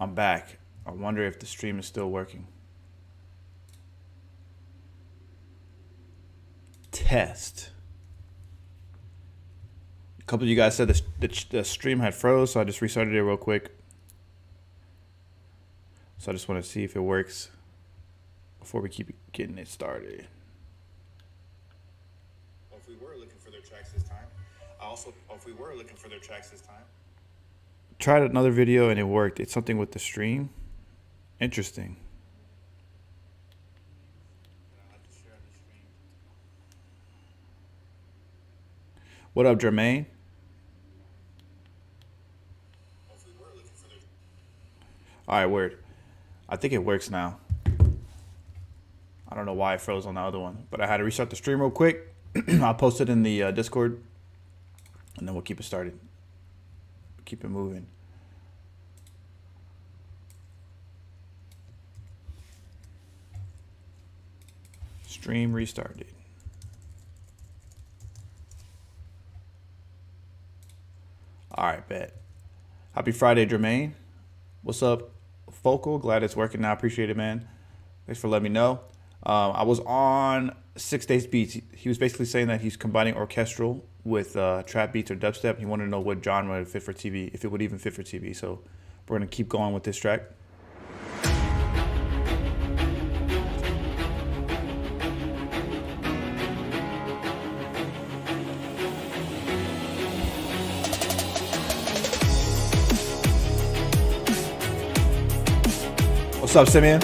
I'm back. I wonder if the stream is still working. Test. A couple of you guys said the stream had froze, so I just restarted it real quick. So I just want to see if it works before we keep getting it started. If we were looking for their tracks this time. Tried another video and it worked. It's something with the stream. Interesting. What up, Jermaine? All right, word. I think it works now. I don't know why it froze on the other one, but I had to restart the stream real quick. I'll post it in the Discord, and then we'll keep it started. Keep it moving. Stream restarted. All right, bet. Happy Friday, Jermaine. What's up, Focal? Glad it's working now. Appreciate it, man. Thanks for letting me know. I was on 6 Days Beats. He was basically saying that he's combining orchestral with trap beats or dubstep. He wanted to know what genre would fit for TV, if it would even fit for TV. So we're going to keep going with this track. What's up, Simeon?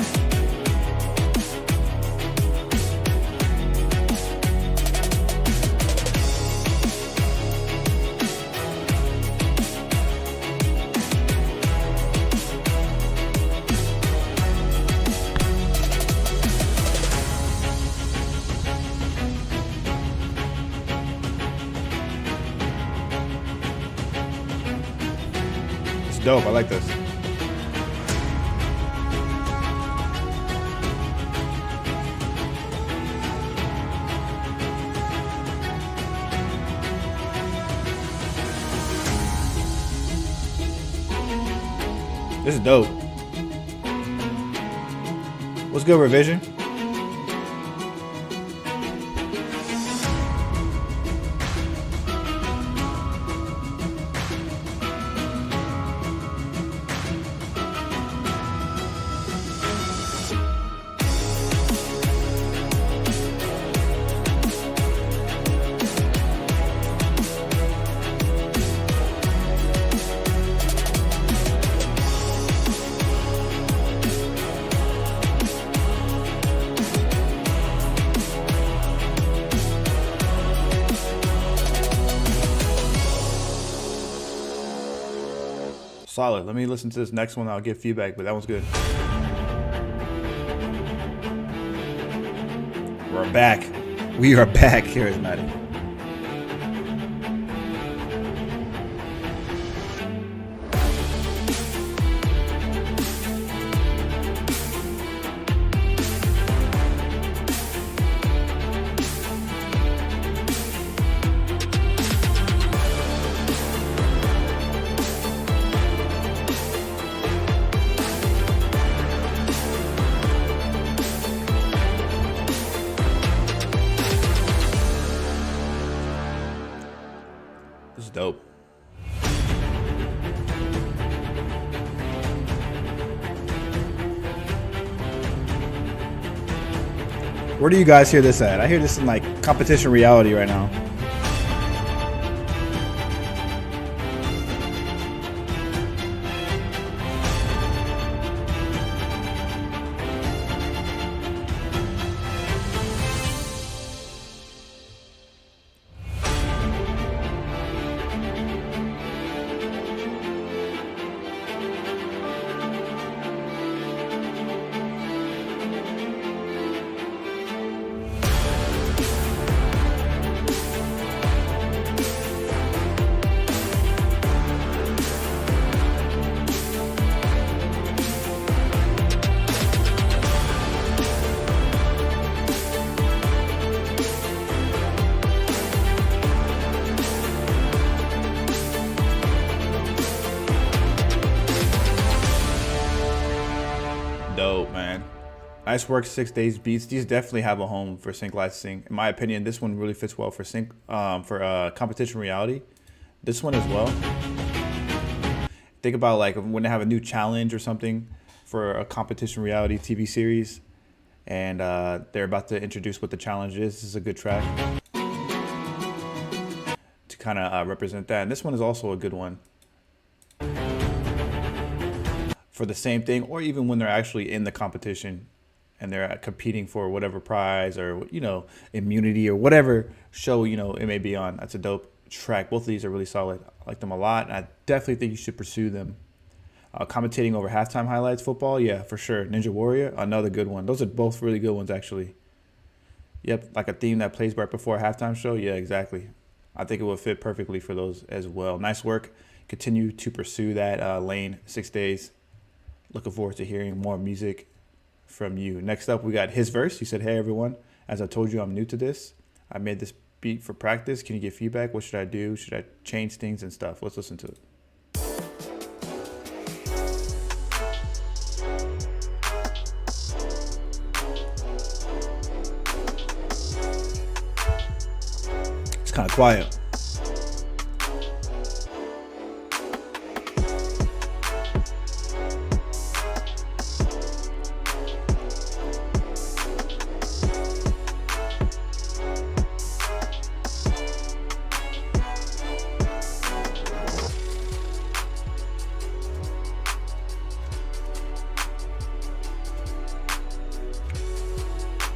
It's dope. I like this. This is dope. What's good, Revision? Solid. Let me listen to this next one. I'll give feedback, but that one's good. We're back. We are back, Charismatic. This is dope. Where do you guys hear this at? I hear this in like competition reality right now. Nice work, 6 days beats. These definitely have a home for sync licensing. In my opinion, this one really fits well for sync for competition reality. This one as well. Think about like when they have a new challenge or something for a competition reality TV series, and they're about to introduce what the challenge is. This is a good track to kind of represent that. And this one is also a good one for the same thing, or even when they're actually in the competition and they're competing for whatever prize or, you know, immunity or whatever show, you know, it may be on. That's a dope track. Both of these are really solid. I like them a lot, and I definitely think you should pursue them. Commentating over halftime highlights football, yeah, for sure. Ninja Warrior, another good one. Those are both really good ones, actually. Yep, like a theme that plays right before a halftime show. Yeah, exactly. I think it would fit perfectly for those as well. Nice work. Continue to pursue that lane. 6 days. Looking forward to hearing more music from you. Next up, we got his verse. He said, "Hey everyone, as I told you, I'm new to this. I made this beat for practice. Can you give feedback? What should I do? Should I change things and stuff?" Let's listen to it. It's kind of quiet.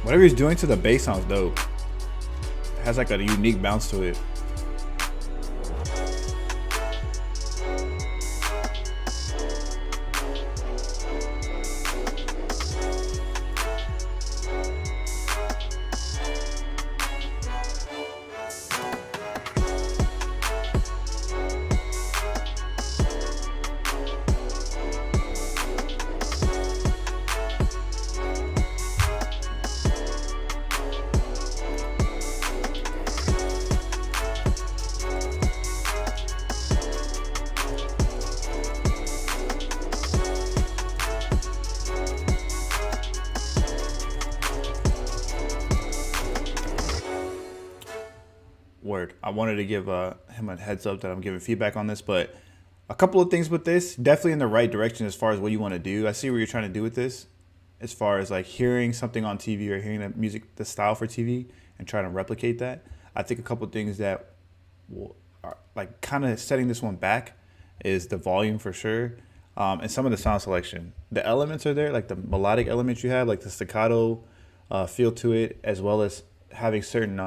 Whatever he's doing to the bass sounds dope. It has like a unique bounce to it. Word. I wanted to give him a heads up that I'm giving feedback on this, but a couple of things with this, definitely in the right direction as far as what you want to do. I see what you're trying to do with this, as far as like hearing something on TV or hearing the music, the style for TV, and trying to replicate that. I think a couple of things that are like kind of setting this one back is the volume for sure, and some of the sound selection. The elements are there, like the melodic elements you have, like the staccato feel to it, as well as having certain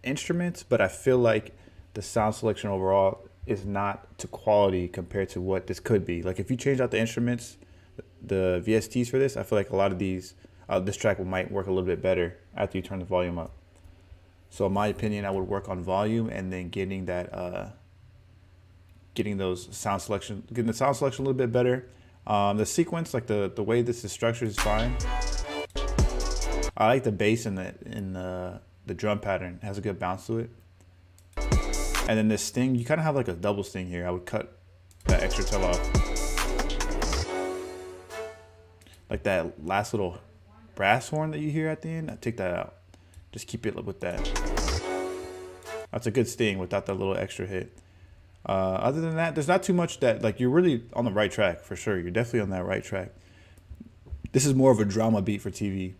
instruments, but I feel like the sound selection overall is not to quality compared to what this could be. Like if you change out the instruments, the VSTs for this, I feel like a lot of these, this track might work a little bit better after you turn the volume up. So in my opinion, I would work on volume and then getting that, getting the sound selection a little bit better. The sequence, like the way this is structured is fine. I like the bass in the drum pattern. It has a good bounce to it. And then this sting, you kind of have like a double sting here. I would cut that extra tail off. Like that last little brass horn that you hear at the end, I take that out. Just keep it with that. That's a good sting without that little extra hit. Other than that, there's not too much that, like, you're really on the right track for sure. You're definitely on that right track. This is more of a drama beat for TV.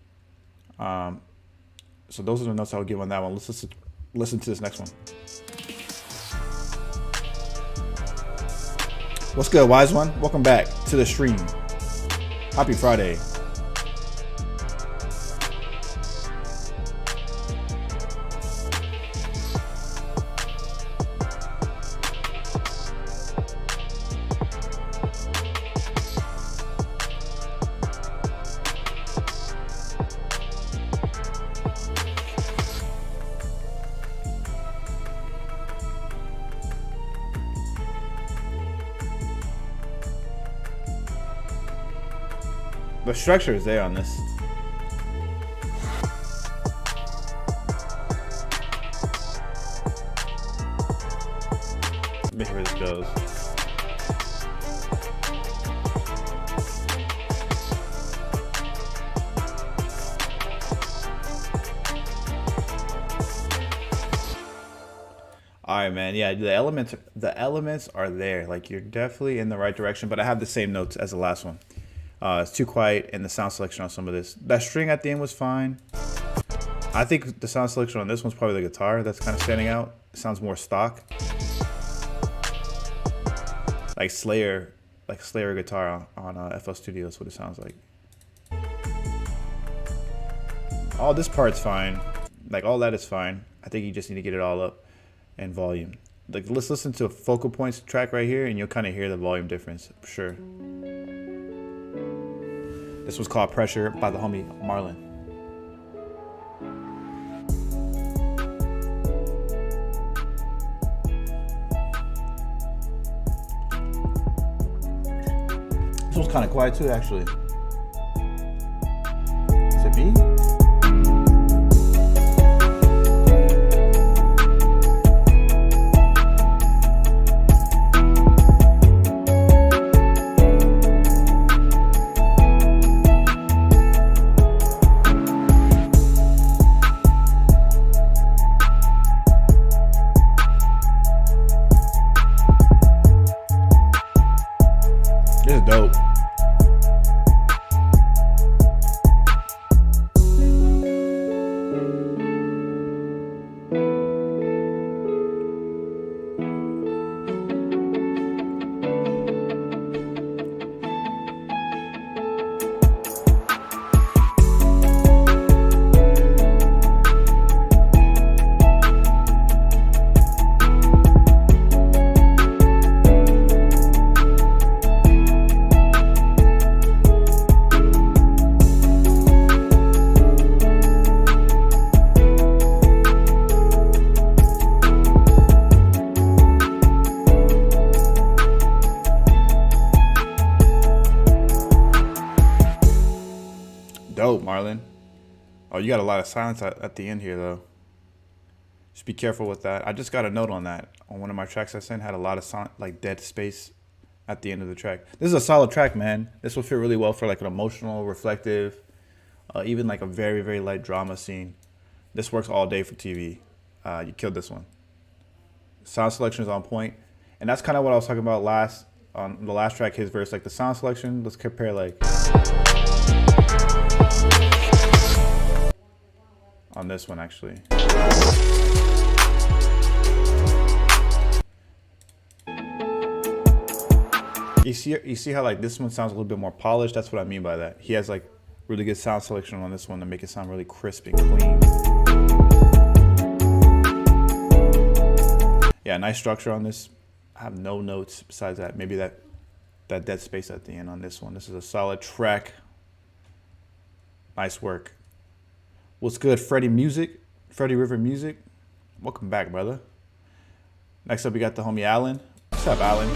So those are the notes I would give on that one. Let's listen to this next one. What's good, Wise One? Welcome back to the stream. Happy Friday. The structure is there on this. Let me hear where this goes. right, man. Yeah, the elements are there. Like you're definitely in the right direction. But I have the same notes as the last one. It's too quiet, and the sound selection on some of this. That string at the end was fine. I think the sound selection on this one's probably the guitar that's kind of standing out. It sounds more stock, like Slayer guitar on FL Studio. That's what it sounds like. All this part's fine. Like all that is fine. I think you just need to get it all up in volume. Like let's listen to a Focal Points track right here, and you'll kind of hear the volume difference for sure. This was called Pressure by the homie Marlon. This one's kind of quiet too, actually. Is it me? This is dope. Dope, Marlon. Oh, you got a lot of silence at the end here, though. Just be careful with that. I just got a note on that. On one of my tracks I sent, had a lot of sound, like dead space at the end of the track. This is a solid track, man. This will fit really well for like an emotional, reflective, even like a very, very light drama scene. This works all day for TV. You killed this one. Sound selection is on point. And that's kind of what I was talking about on the last track, his verse. Like the sound selection, let's compare like... on this one, actually. You see how like this one sounds a little bit more polished? That's what I mean by that. He has like really good sound selection on this one to make it sound really crisp and clean. Yeah, nice structure on this. I have no notes besides that. Maybe that dead space at the end on this one. This is a solid track. Nice work. What's good, Freddie River Music? Welcome back, brother. Next up, we got the homie Alan. What's up, Alan?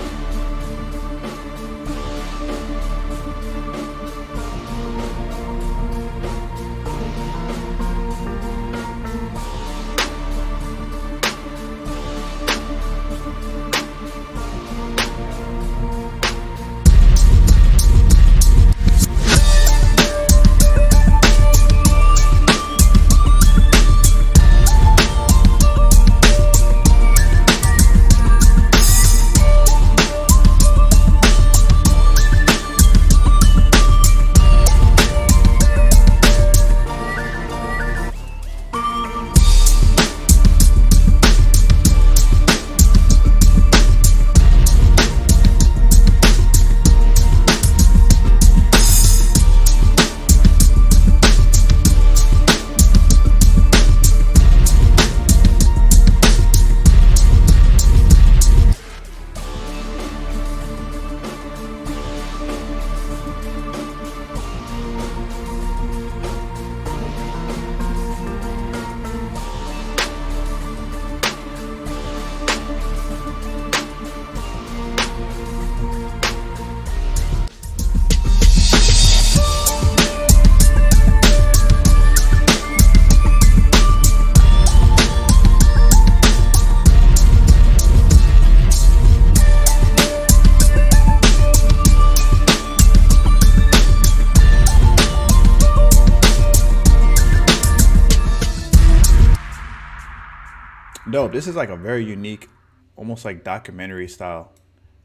Dope. This is like a very unique almost like documentary style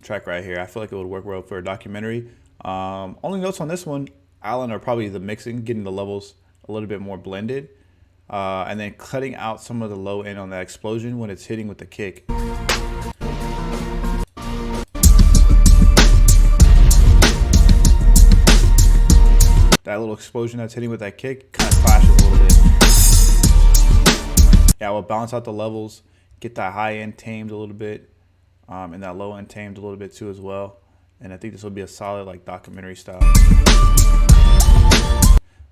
track right here. I feel like it would work well for a documentary. Only notes on this one, Alan, are probably the mixing, getting the levels a little bit more blended, and then cutting out some of the low end on that explosion when it's hitting with the kick. That little explosion that's hitting with that kick kind of clashes a little bit. Yeah, we'll balance out the levels, get that high end tamed a little bit, and that low end tamed a little bit too as well. And I think this will be a solid like documentary style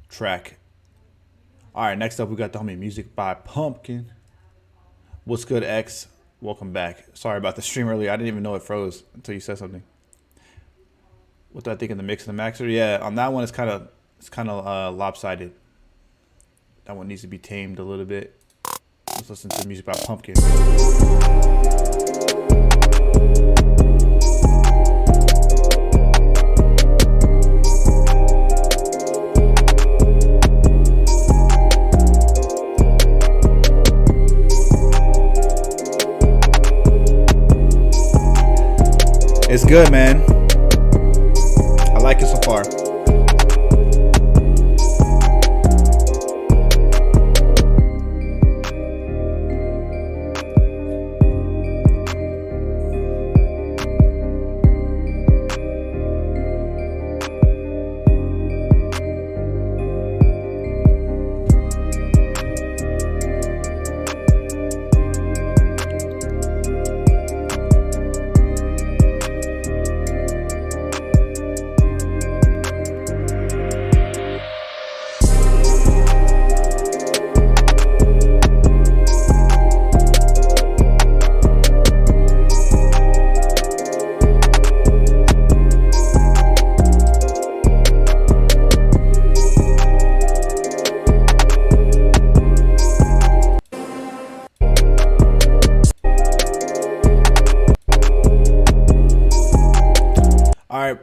track. All right, next up we got the homie Music by Pumpkin. What's good, X? Welcome back. Sorry about the stream earlier. I didn't even know it froze until you said something. What do I think of the mix and the maxer? Yeah, on that one it's kind of lopsided. That one needs to be tamed a little bit. Let's listen to Music by Pumpkin. It's good, man. I like it so far.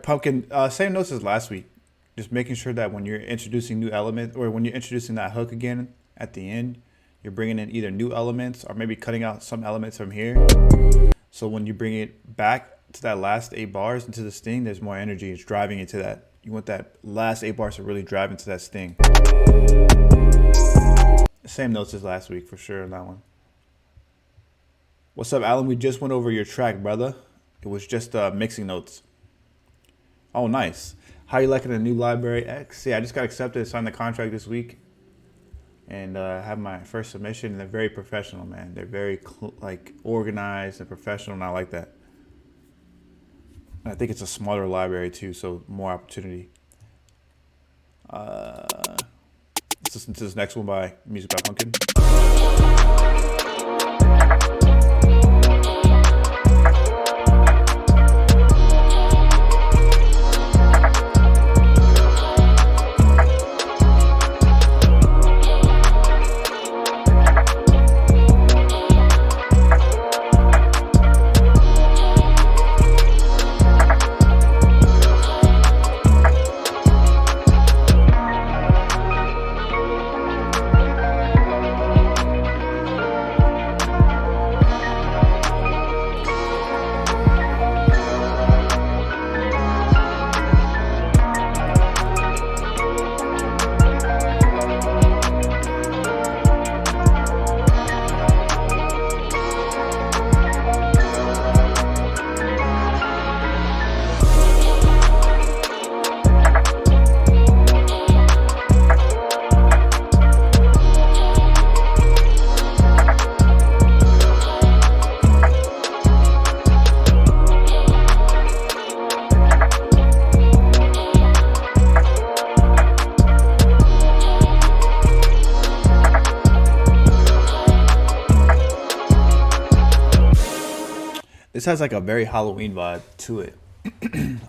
Pumpkin, same notes as last week. Just making sure that when you're introducing new elements, or when you're introducing that hook again at the end, you're bringing in either new elements or maybe cutting out some elements from here. So when you bring it back to that last 8 bars into the sting, there's more energy. It's driving into that. You want that last 8 bars to really drive into that sting. Same notes as last week for sure on that one. What's up, Alan? We just went over your track, brother. It was just mixing notes. Oh, nice. How you liking the new Library X? Yeah, I just got accepted, signed the contract this week, and have my first submission. And they're very professional, man. They're very organized and professional, and I like that. And I think it's a smaller library too, so more opportunity. Let's listen to this next one by Music by Pumpkin. This has like a very Halloween vibe to it.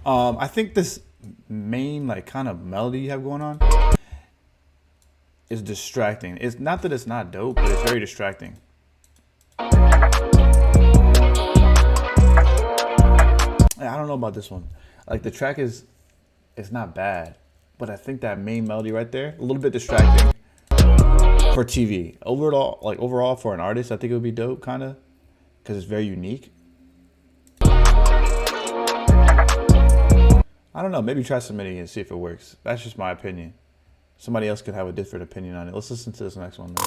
I think this main like kind of melody you have going on is distracting. It's not that it's not dope, but it's very distracting. I don't know about this one. Like the track is, it's not bad, but I think that main melody right there, a little bit distracting for TV. Overall for an artist, I think it would be dope, kind of, because it's very unique. I don't know. Maybe try submitting it and see if it works. That's just my opinion. Somebody else could have a different opinion on it. Let's listen to this next one, man.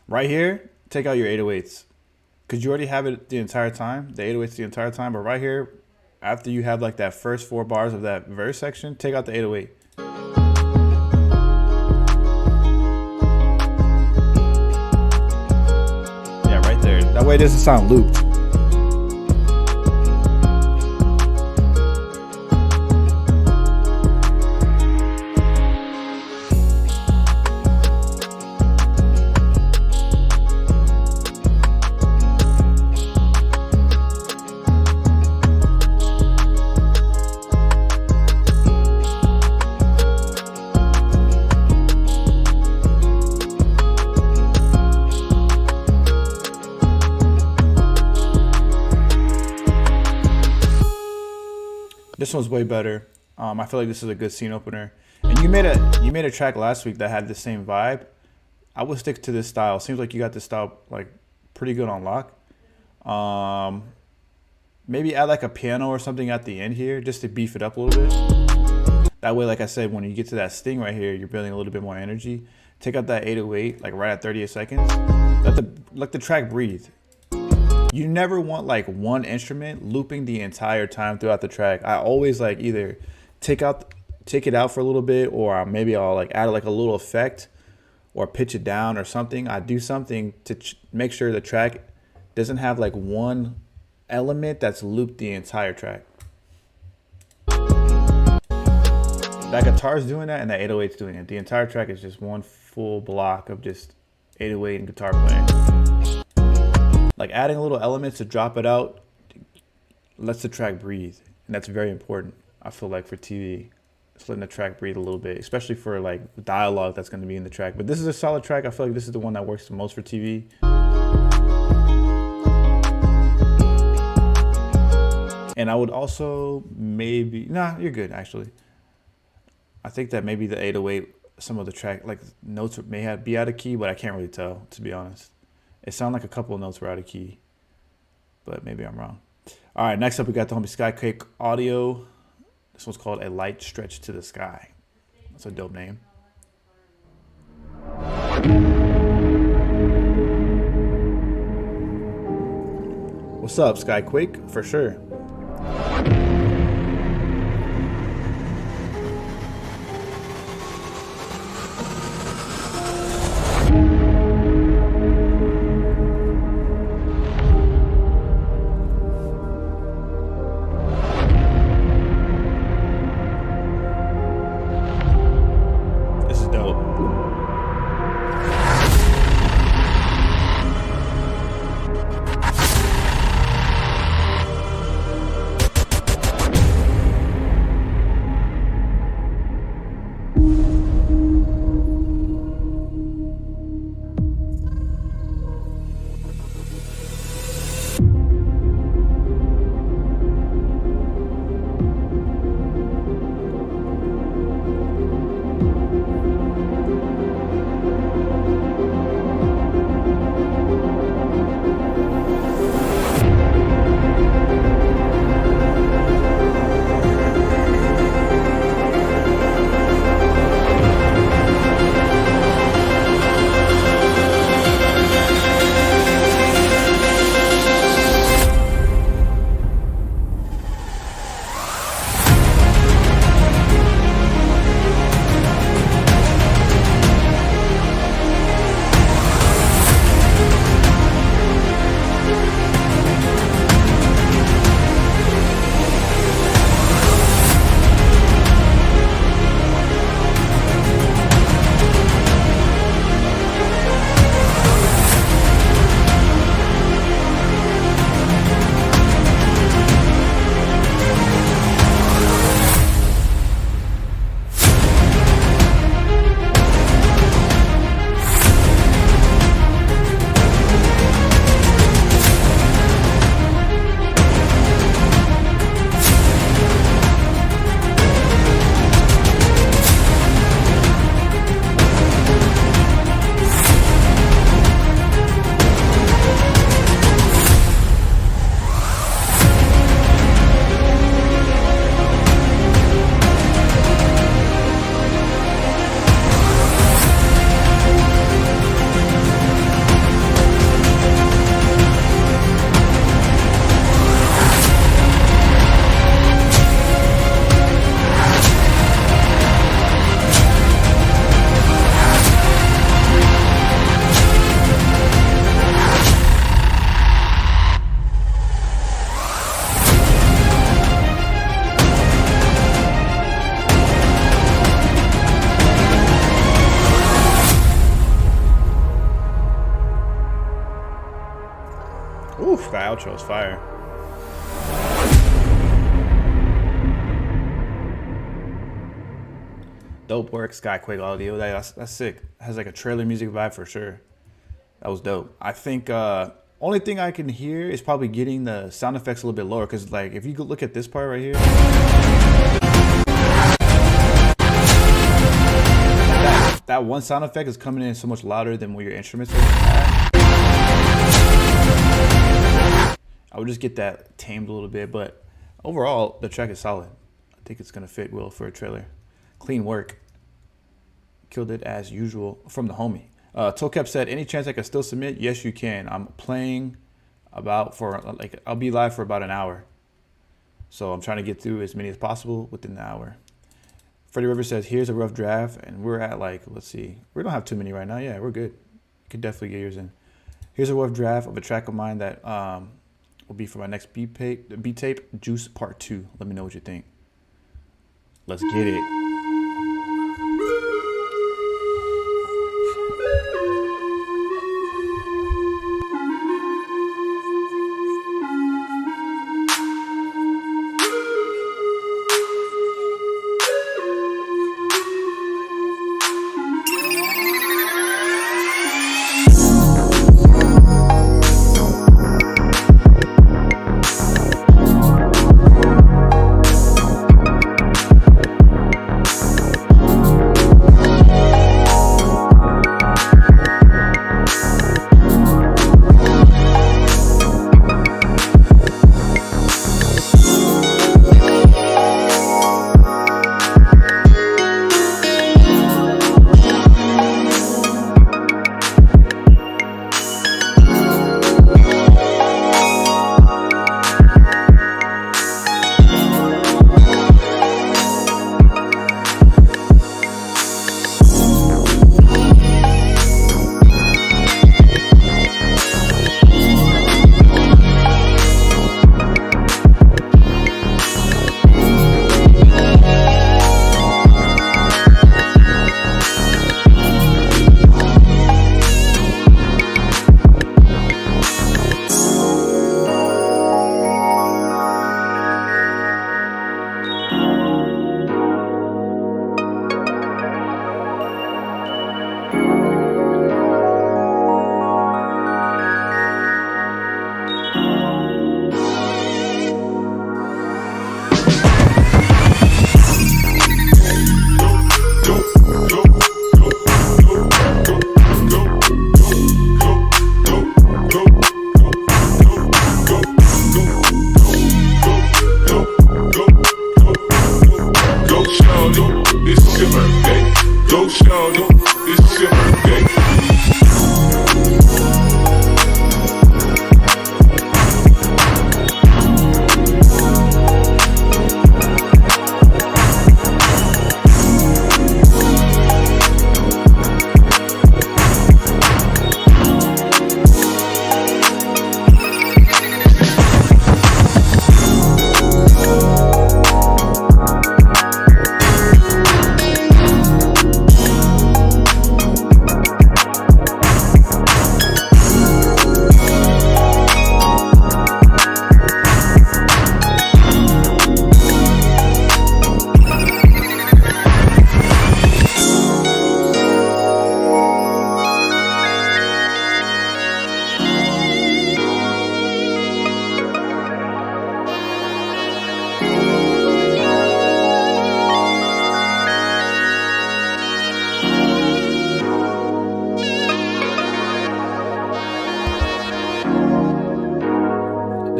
Right here, take out your 808s. Because you already have it the entire time, the 808s the entire time. But right here, after you have like that first 4 bars of that verse section, take out the 808. Yeah, right there. That way it doesn't sound looped. This one's way better. I feel like this is a good scene opener. And you made a track last week that had the same vibe. I would stick to this style. Seems like you got this style like pretty good on lock. Maybe add like a piano or something at the end here just to beef it up a little bit. That way, like I said, when you get to that sting right here, you're building a little bit more energy. Take out that 808 like right at 38 seconds. Let the track breathe. You never want like one instrument looping the entire time throughout the track. I always like either take it out for a little bit, or maybe I'll like add like a little effect or pitch it down or something. I do something to make sure the track doesn't have like one element that's looped the entire track. That guitar's doing that and that 808's doing it. The entire track is just one full block of just 808 and guitar playing. Like adding a little elements to drop it out lets the track breathe. And that's very important, I feel like, for TV. Just letting the track breathe a little bit, especially for like dialogue that's going to be in the track. But this is a solid track. I feel like this is the one that works the most for TV. And I would also maybe, nah, you're good actually. I think that maybe the 808, some of the track, like notes may be out of key, but I can't really tell, to be honest. It sounded like a couple of notes were out of key, but maybe I'm wrong. All right, next up we got the homie Skyquake Audio. This one's called A Light Stretch to the Sky. That's a dope name. What's up, Skyquake? For sure. Oof, that outro is fire. Dope work, Skyquake audio. That's sick. Has like a trailer music vibe for sure. That was dope. I think only thing I can hear is probably getting the sound effects a little bit lower, because like if you go look at this part right here, that one sound effect is coming in so much louder than what your instruments are at. I would just get that tamed a little bit, but overall the track is solid. I think it's gonna fit well for a trailer. Clean work. Killed it as usual from the homie. Tokep said, any chance I can still submit? Yes, you can. I'm playing I'll be live for about an hour. So I'm trying to get through as many as possible within the hour. Freddie Rivers says, here's a rough draft. And we're at let's see. We don't have too many right now. Yeah, we're good. You can definitely get yours in. Here's a rough draft of a track of mine that will be for my next beat tape, Juice Part 2. Let me know what you think. Let's get it.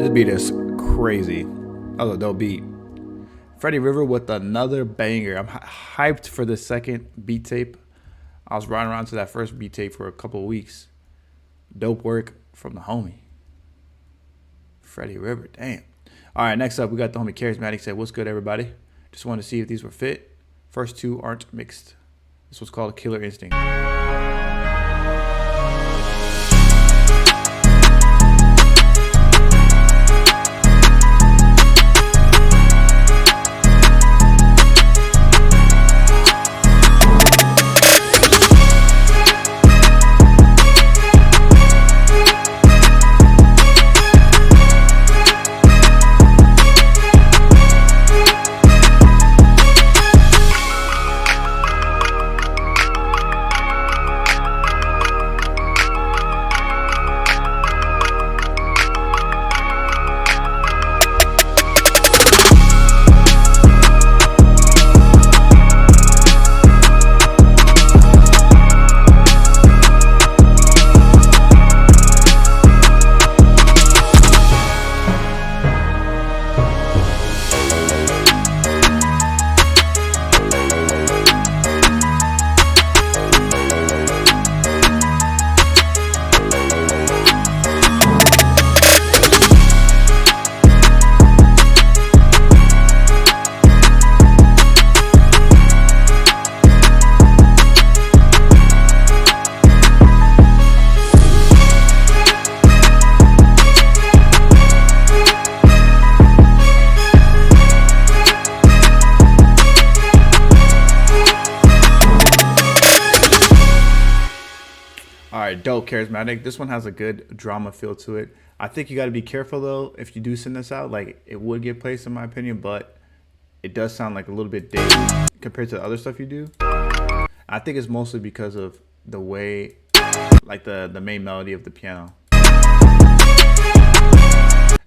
This beat is crazy. That was a dope beat. Freddie River with another banger. I'm hyped for the second beat tape. I was riding around to that first beat tape for a couple of weeks. Dope work from the homie. Freddie River, damn. All right, next up, we got the homie Charismatic. Said, what's good, everybody? Just wanted to see if these were fit. First two aren't mixed. This was called Killer Instinct. right, dope, charismatic. This one has a good drama feel to it. I think you got to be careful though if you do send this out. Like it would get placed in my opinion, but it does sound like a little bit dated compared to the other stuff you do. I think it's mostly because of the way, like the main melody of the piano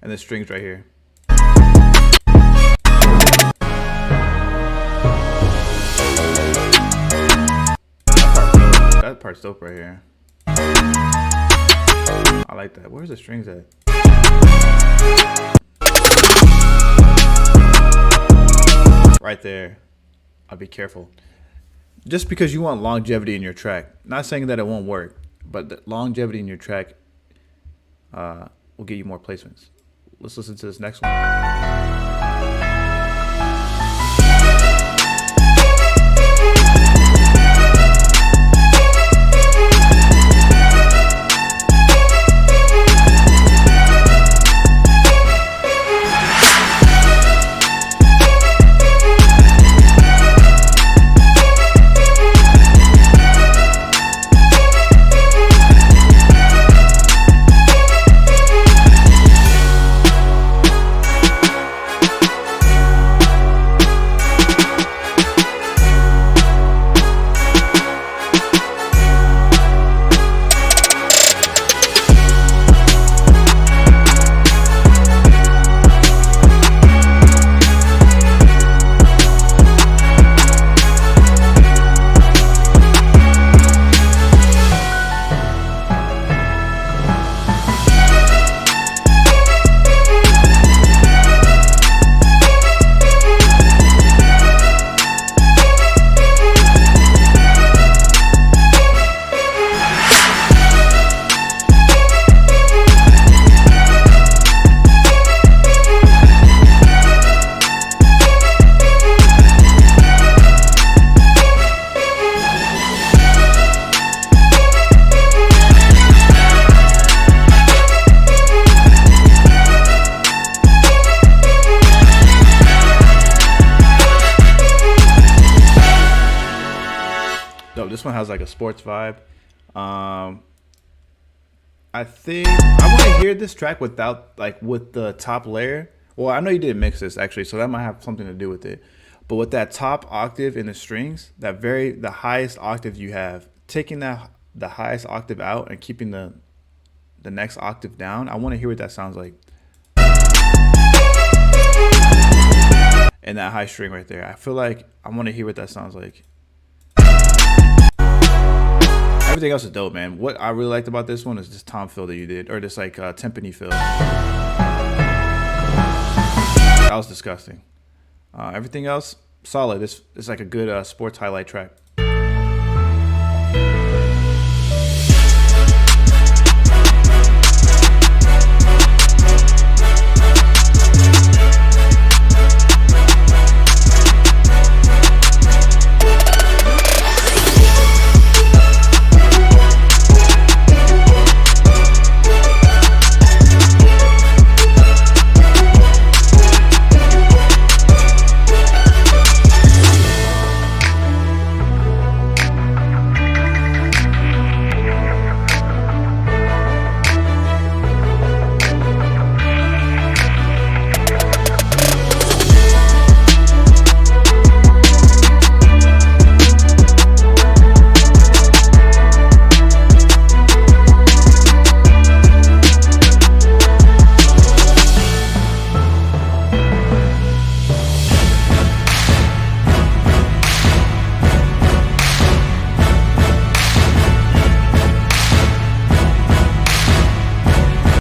and the strings right here. That part's dope right here. I like that. Where's the strings at? Right there. I'll be careful. Just because you want longevity in your track. Not saying that it won't work, but the longevity in your track will get you more placements. Let's listen to this next one. This one has like a sports vibe. I think I want to hear this track without, like, with the top layer. Well, I know you didn't mix this actually, so that might have something to do with it. But with that top octave in the strings, the highest octave you have, taking the highest octave out and keeping the next octave down, I want to hear what that sounds like. And that high string right there, I feel like I want to hear what that sounds like. Everything else is dope, man. What I really liked about this one is this tom fill that you did, or this like timpani fill. That was disgusting. Everything else, solid. It's like a good sports highlight track.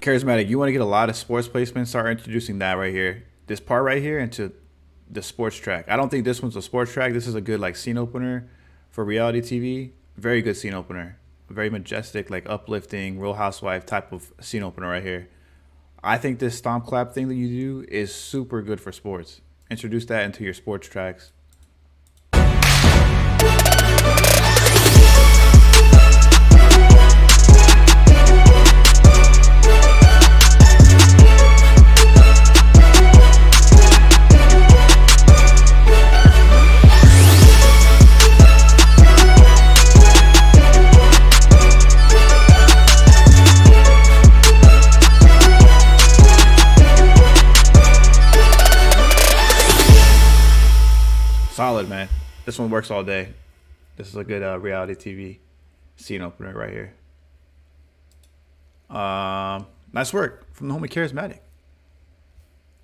Charismatic, you want to get a lot of sports placements, start introducing that right here, this part right here, into the sports track. I don't think this one's a sports track. This is a good like scene opener for reality TV. Very good scene opener. Very majestic, like uplifting Real Housewife type of scene opener right here. I think this stomp clap thing that you do is super good for sports. Introduce that into your sports tracks. Solid, man. This one works all day. This is a good reality TV scene opener right here. Nice work from the homie Charismatic.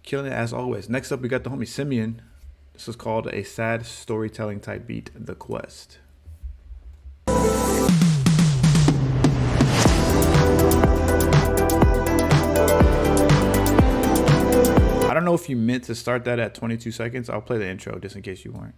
Killing it as always. Next up, we got the homie Simeon. This is called a sad storytelling type beat, The Quest. I don't know if you meant to start that at 22 seconds. I'll play the intro just in case you weren't.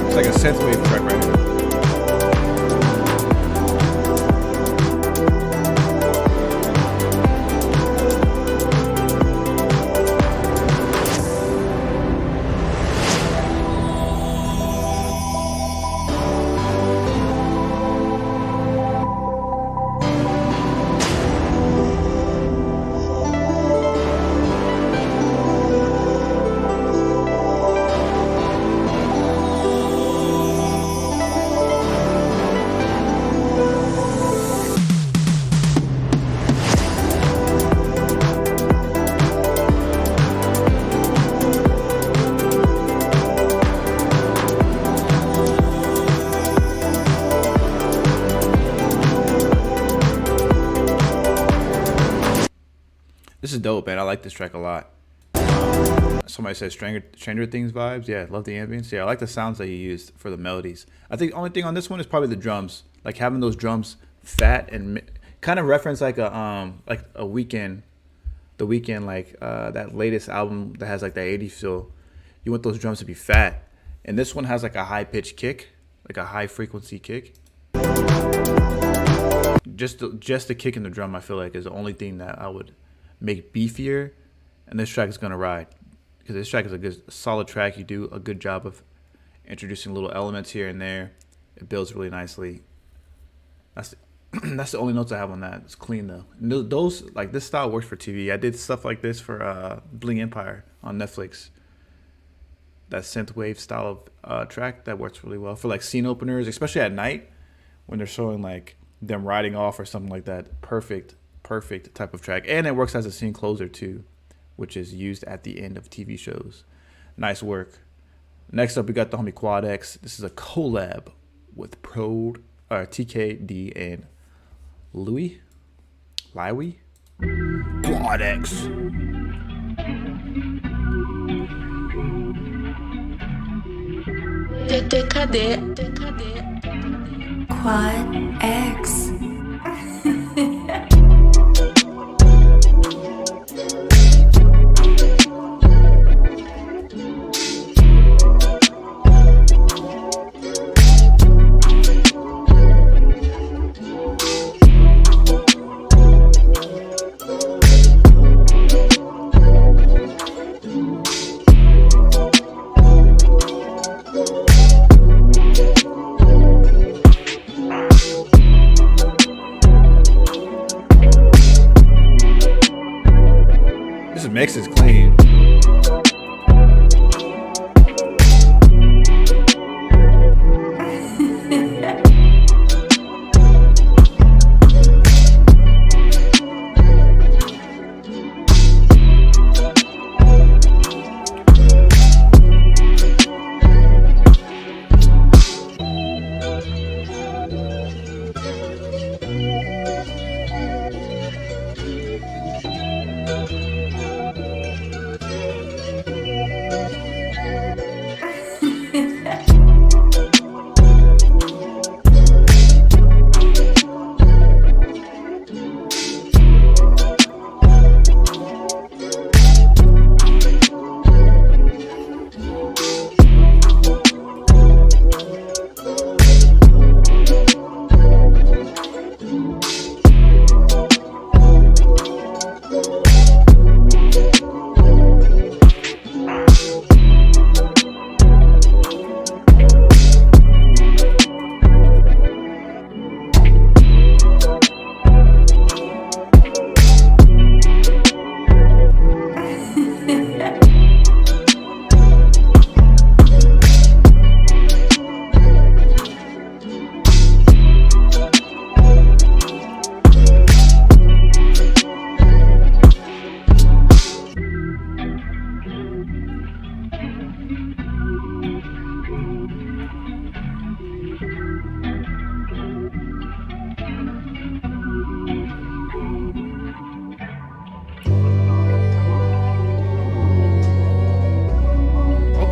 It's like a synthwave track right here. This is dope, man. I like this track a lot. Somebody said Stranger Things vibes. Yeah, love the ambience. Yeah, I like the sounds that you used for the melodies. I think the only thing on this one is probably the drums. Like having those drums fat and kind of reference like a Weeknd, the Weeknd, like that latest album that has like that 80s feel. You want those drums to be fat, and this one has like a high pitched kick, like a high frequency kick. Just the kick in the drum, I feel like, is the only thing that I would make beefier, and this track is gonna ride because this track is a good solid track. You do a good job of introducing little elements here and there. It builds really nicely. That's the only notes I have on that. It's clean though. Those, like, this style works for TV. I did stuff like this for Bling Empire on Netflix. That synthwave style of track that works really well for like scene openers, especially at night when they're showing like them riding off or something like that. Perfect type of track, and it works as a scene closer too, which is used at the end of TV shows. Nice work. Next up, we got the homie Quad X. This is a collab with TKD and Louis Quad X. Quad X. This mix is clean.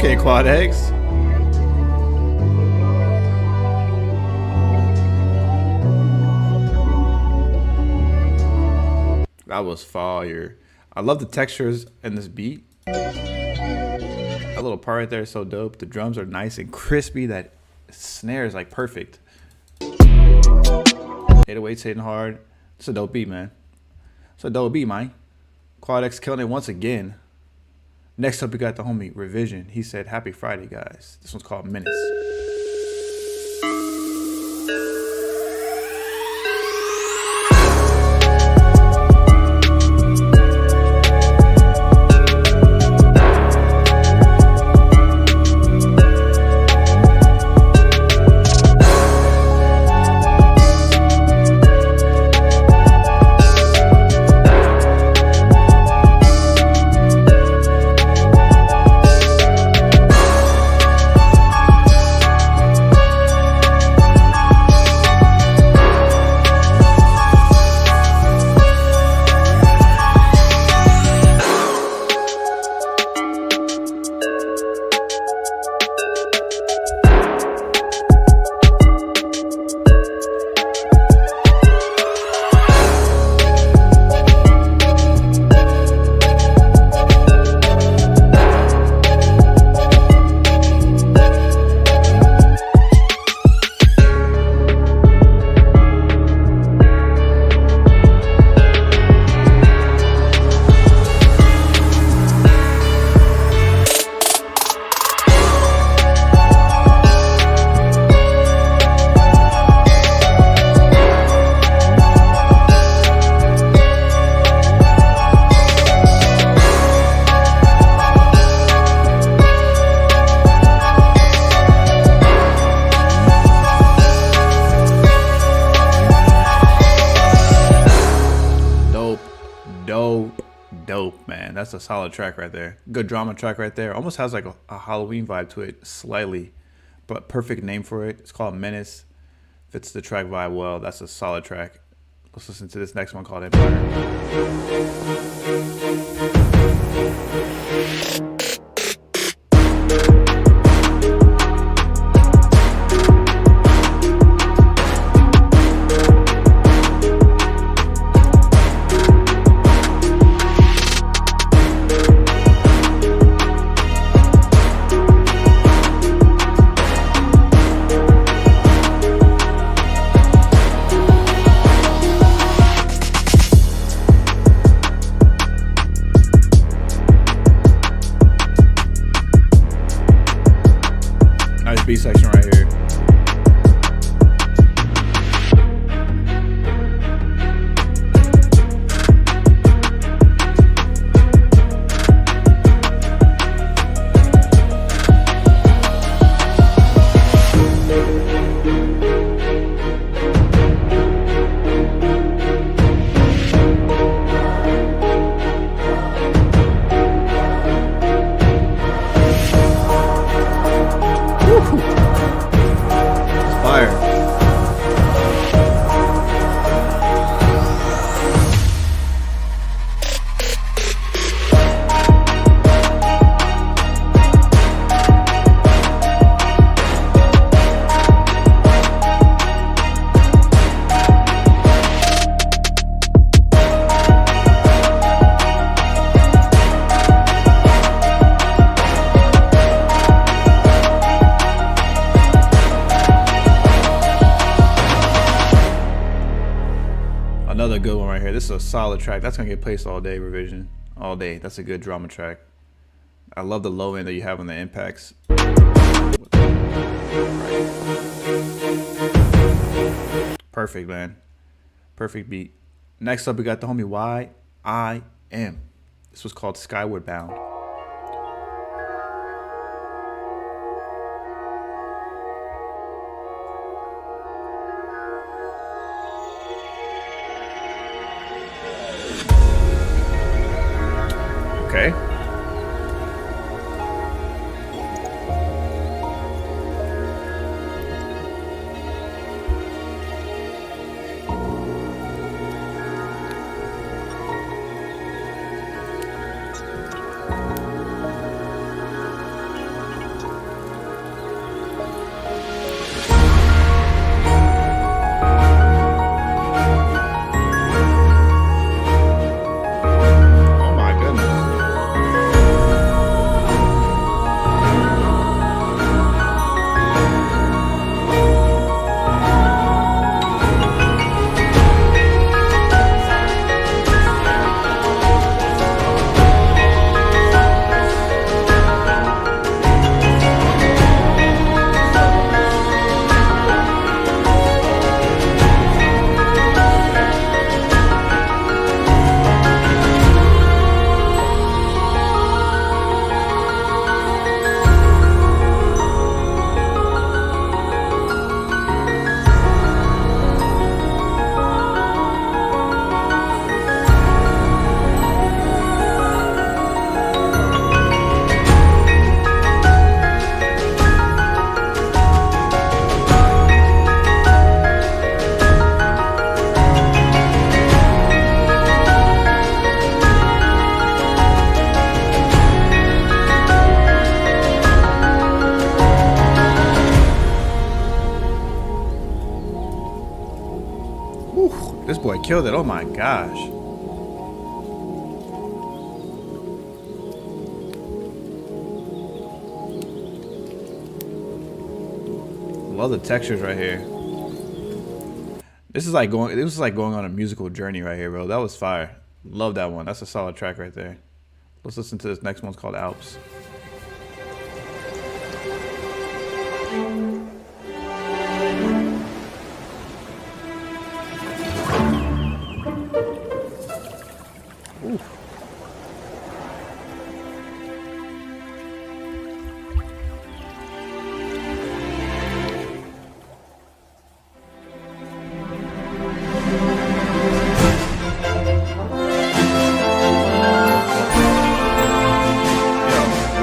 Okay, Quad X. That was fire. I love the textures in this beat. That little part right there is so dope. The drums are nice and crispy. That snare is like perfect. 808s hitting hard. It's a dope beat, man. It's a dope beat, man. Quad X killing it once again. Next up, we got the homie Revision. He said, "Happy Friday, guys." This one's called Menace. Dope, man. That's a solid track right there. Good drama track right there. Almost has like a Halloween vibe to it, slightly, but perfect name for it. It's called Menace. Fits the track vibe well. That's a solid track. Let's listen to this next one called Empire. Nice B section right here. Fire. Another good one right here. This is a solid track. That's gonna get placed all day, Revision. All day. That's a good drama track. I love the low end that you have on the impacts. Perfect, man. Perfect beat. Next up, we got the homie Y.I.M. This was called Skyward Bound. Okay. killed it. Oh my gosh. Love the textures right here. This is like going on a musical journey right here, bro. That was fire. Love that one. That's a solid track right there. Let's listen to this next one. It's called Alps.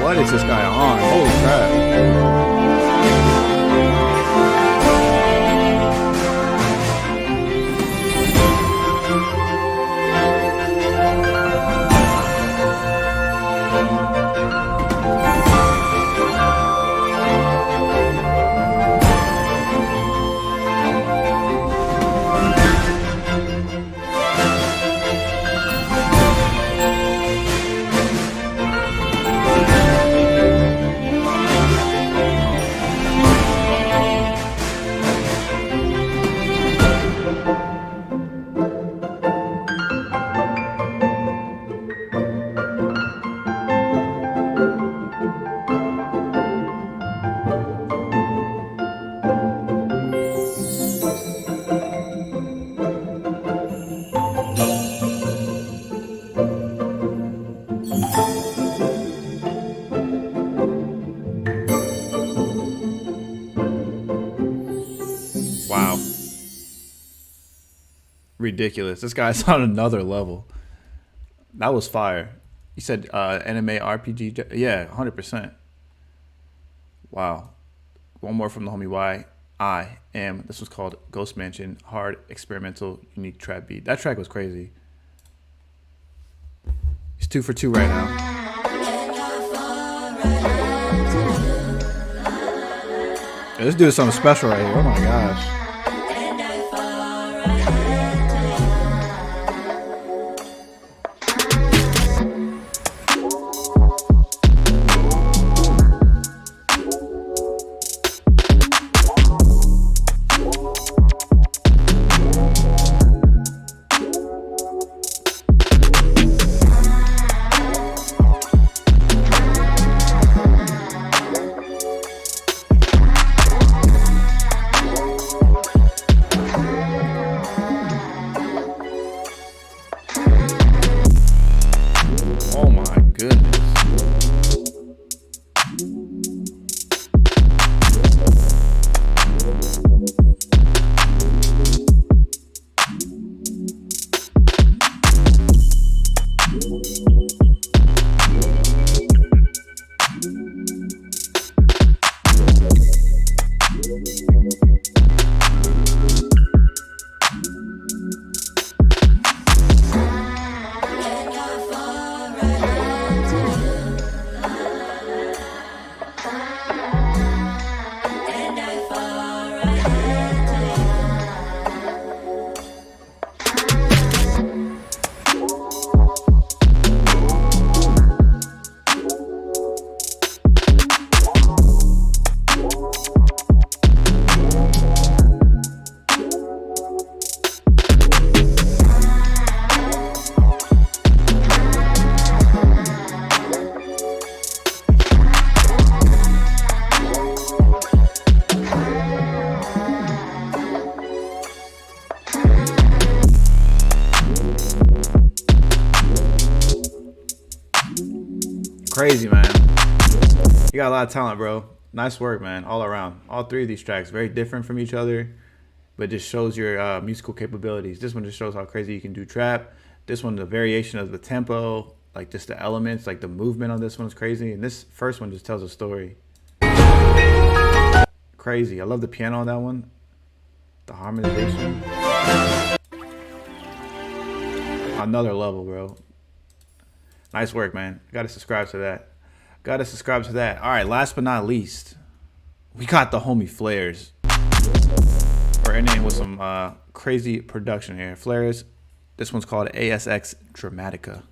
What is this guy on? Holy crap. Wow. Ridiculous. This guy's on another level. That was fire. You said anime RPG? Yeah, 100%. Wow. One more from the homie Y. I am. This was called Ghost Mansion. Hard, experimental, unique trap beat. That track was crazy. He's 2 for 2 right now. Yeah, this dude is something special right here. Oh my gosh. Oh my goodness. Crazy, man. You got a lot of talent, bro. Nice work, man, all around. All three of these tracks, very different from each other, but just shows your musical capabilities. This one just shows how crazy you can do trap. This one, the variation of the tempo, like just the elements, like the movement on this one is crazy. And this first one just tells a story. Crazy. I love the piano on that one. The harmonization. Another level, bro. Nice work, man. Gotta subscribe to that. Gotta subscribe to that. All right, last but not least, we got the homie Flares. We're ending with some crazy production here. Flares, This one's called ASX Dramatica.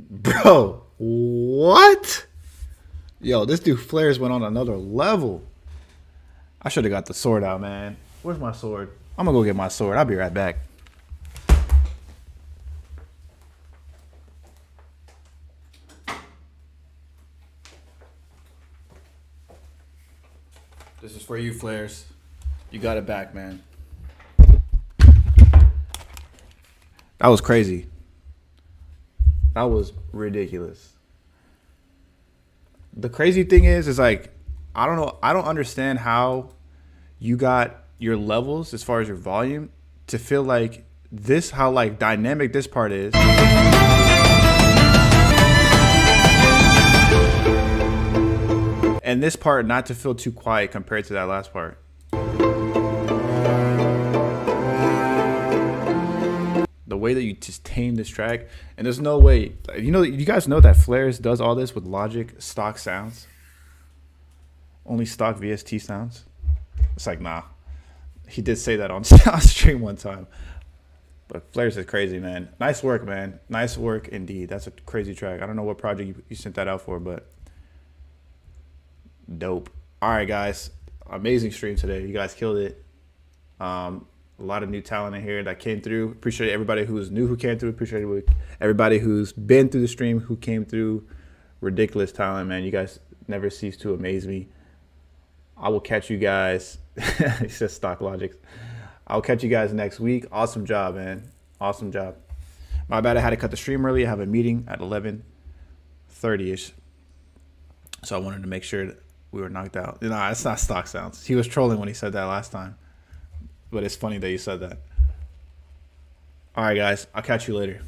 Bro, what? Yo, this dude Flares went on another level. I should have got the sword out, man. Where's my sword? I'm gonna go get my sword. I'll be right back. This is for you, Flares. You got it back, man. That was crazy. That was ridiculous. The crazy thing is like, I don't know. I don't understand how you got your levels as far as your volume to feel like this, how like dynamic this part is. And this part not to feel too quiet compared to that last part. The way that you just tame this track, and there's no way, you guys know that Flares does all this with Logic stock sounds, only stock VST sounds. It's like, nah, he did say that on stream one time, but Flares is crazy, man. Nice work, man. Nice work indeed. That's a crazy track. I don't know what project you sent that out for, but dope. All right, guys, amazing stream today. You guys killed it. A lot of new talent in here that came through. Appreciate everybody who's new who came through. Appreciate everybody who's been through the stream who came through. Ridiculous talent, man. You guys never cease to amaze me. I will catch you guys. He says stock Logic. I'll catch you guys next week. Awesome job, man. Awesome job. My bad. I had to cut the stream early. I have a meeting at 11:30ish. So I wanted to make sure that we were knocked out. No, it's not stock sounds. He was trolling when he said that last time. But it's funny that you said that. All right, guys. I'll catch you later.